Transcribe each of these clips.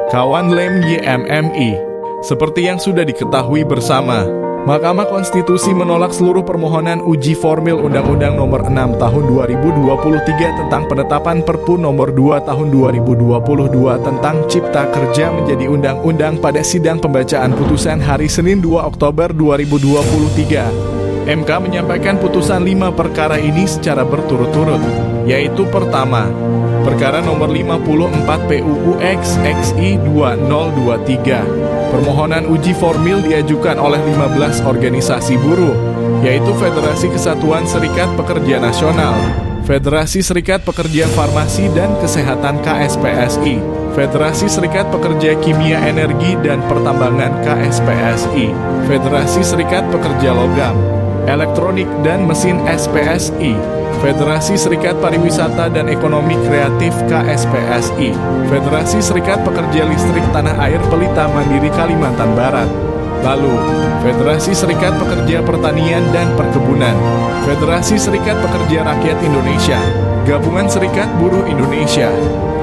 Kawan Lem YMMI. Seperti yang sudah diketahui bersama, Mahkamah Konstitusi menolak seluruh permohonan uji formil Undang-Undang Nomor 6 Tahun 2023 tentang penetapan Perpu Nomor 2 Tahun 2022 tentang Cipta Kerja menjadi undang-undang pada sidang pembacaan putusan hari Senin 2 Oktober 2023. MK menyampaikan putusan 5 perkara ini secara berturut-turut, yaitu pertama, perkara nomor 54 PUU XXI 2023. Permohonan uji formil diajukan oleh 15 organisasi buruh, yaitu Federasi Kesatuan Serikat Pekerja Nasional, Federasi Serikat Pekerja Farmasi dan Kesehatan KSPSI, Federasi Serikat Pekerja Kimia Energi dan Pertambangan KSPSI, Federasi Serikat Pekerja Logam, Elektronik dan Mesin SPSI, Federasi Serikat Pariwisata dan Ekonomi Kreatif KSPSI, Federasi Serikat Pekerja Listrik Tanah Air Pelita Mandiri Kalimantan Barat, lalu Federasi Serikat Pekerja Pertanian dan Perkebunan, Federasi Serikat Pekerja Rakyat Indonesia, Gabungan Serikat Buruh Indonesia,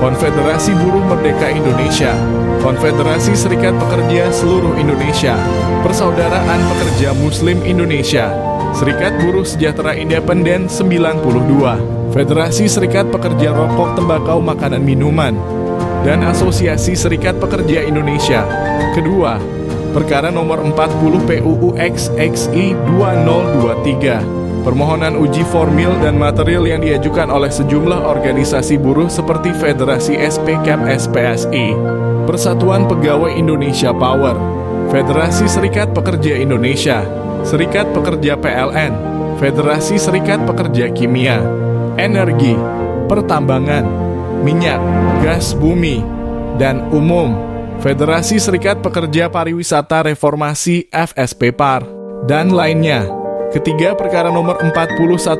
Konfederasi Buruh Merdeka Indonesia, Konfederasi Serikat Pekerja Seluruh Indonesia, Persaudaraan Pekerja Muslim Indonesia, Serikat Buruh Sejahtera Independen 92, Federasi Serikat Pekerja Rokok Tembakau Makanan Minuman, dan Asosiasi Serikat Pekerja Indonesia. Kedua, perkara nomor 40 PUU XXI 2023. Permohonan uji formil dan material yang diajukan oleh sejumlah organisasi buruh seperti Federasi SPKAP SPSI, Persatuan Pegawai Indonesia Power, Federasi Serikat Pekerja Indonesia, Serikat Pekerja PLN, Federasi Serikat Pekerja Kimia, Energi, Pertambangan, Minyak, Gas Bumi, dan Umum, Federasi Serikat Pekerja Pariwisata Reformasi FSP-PAR, dan lainnya. Ketiga, perkara nomor 41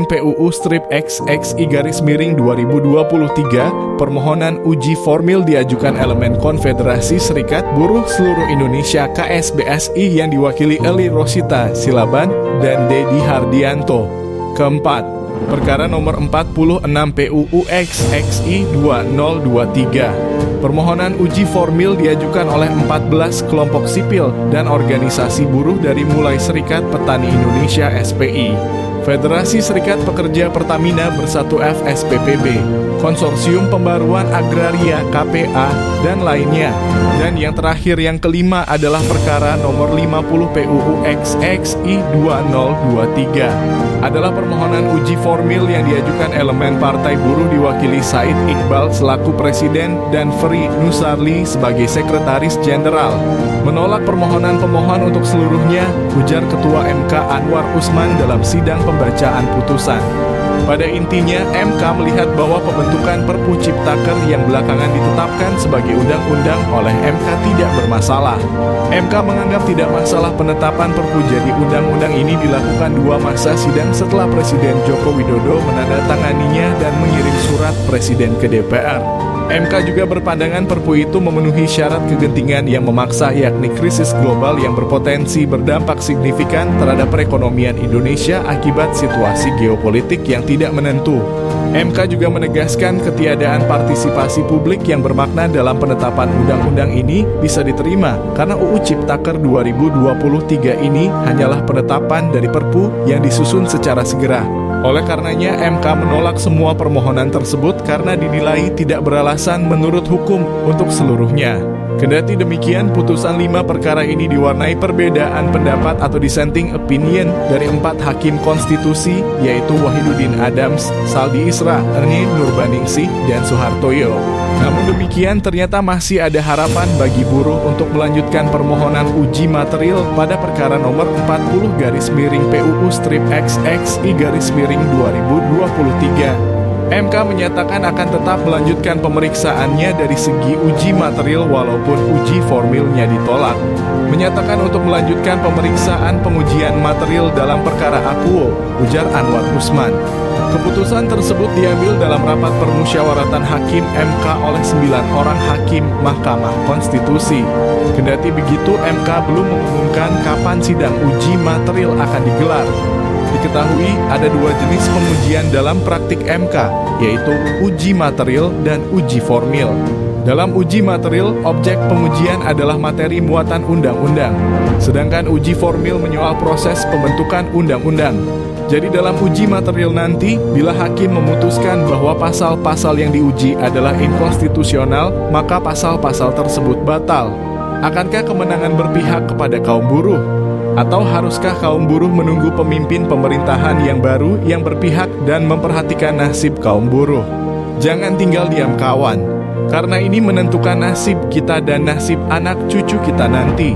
PUU strip XXI 2023, permohonan uji formil diajukan elemen Konfederasi Serikat Buruh Seluruh Indonesia KSBSI yang diwakili Eli Rosita Silaban dan Dedi Hardianto. Keempat, perkara nomor 46 PUU XXI 2023. Permohonan uji formil diajukan oleh 14 kelompok sipil dan organisasi buruh dari mulai Serikat Petani Indonesia SPI, Federasi Serikat Pekerja Pertamina Bersatu FSPPB, Konsorsium Pembaruan Agraria KPA, dan lainnya. Dan yang terakhir, yang kelima adalah perkara nomor 50 PUU XXI 2023. Adalah permohonan uji formil yang diajukan elemen Partai Buruh diwakili Said Iqbal selaku Presiden dan Ferry Nusarli sebagai Sekretaris Jenderal. Menolak permohonan pemohon untuk seluruhnya, ujar Ketua MK Anwar Usman dalam sidang pembacaan putusan. Pada intinya, MK melihat bahwa pembentukan Perpu Ciptaker yang belakangan ditetapkan sebagai undang-undang oleh MK tidak bermasalah. MK menganggap tidak masalah penetapan Perpu jadi undang-undang ini dilakukan 2 masa sidang setelah Presiden Joko Widodo menandatanganinya dan mengirim surat Presiden ke DPR. MK juga berpandangan Perpu itu memenuhi syarat kegentingan yang memaksa, yakni krisis global yang berpotensi berdampak signifikan terhadap perekonomian Indonesia akibat situasi geopolitik yang tidak menentu. MK juga menegaskan ketiadaan partisipasi publik yang bermakna dalam penetapan undang-undang ini bisa diterima karena UU Ciptaker 2023 ini hanyalah penetapan dari Perpu yang disusun secara segera. Oleh karenanya, MK menolak semua permohonan tersebut karena dinilai tidak beralasan menurut hukum untuk seluruhnya. Kendati demikian, putusan 5 perkara ini diwarnai perbedaan pendapat atau dissenting opinion dari 4 hakim konstitusi, yaitu Wahidudin Adams, Saldi Isra, Ernie Nurbaningsih, dan Soehartoyo. Namun demikian, ternyata masih ada harapan bagi buruh untuk melanjutkan permohonan uji material pada perkara nomor 40 PUU strip XXI 2023. MK menyatakan akan tetap melanjutkan pemeriksaannya dari segi uji material walaupun uji formilnya ditolak. Menyatakan untuk melanjutkan pemeriksaan pengujian material dalam perkara Akuo, ujar Anwar Usman. Keputusan tersebut diambil dalam rapat permusyawaratan hakim MK oleh 9 orang hakim Mahkamah Konstitusi. Kendati begitu, MK belum mengumumkan kapan sidang uji material akan digelar. Diketahui ada 2 jenis pengujian dalam praktik MK, yaitu uji material dan uji formil. Dalam uji material, objek pengujian adalah materi muatan undang-undang, sedangkan uji formil menyoal proses pembentukan undang-undang. Jadi dalam uji material nanti, bila hakim memutuskan bahwa pasal-pasal yang diuji adalah inkonstitusional, maka pasal-pasal tersebut batal. Akankah kemenangan berpihak kepada kaum buruh? Atau haruskah kaum buruh menunggu pemimpin pemerintahan yang baru yang berpihak dan memperhatikan nasib kaum buruh? Jangan tinggal diam kawan, karena ini menentukan nasib kita dan nasib anak cucu kita nanti.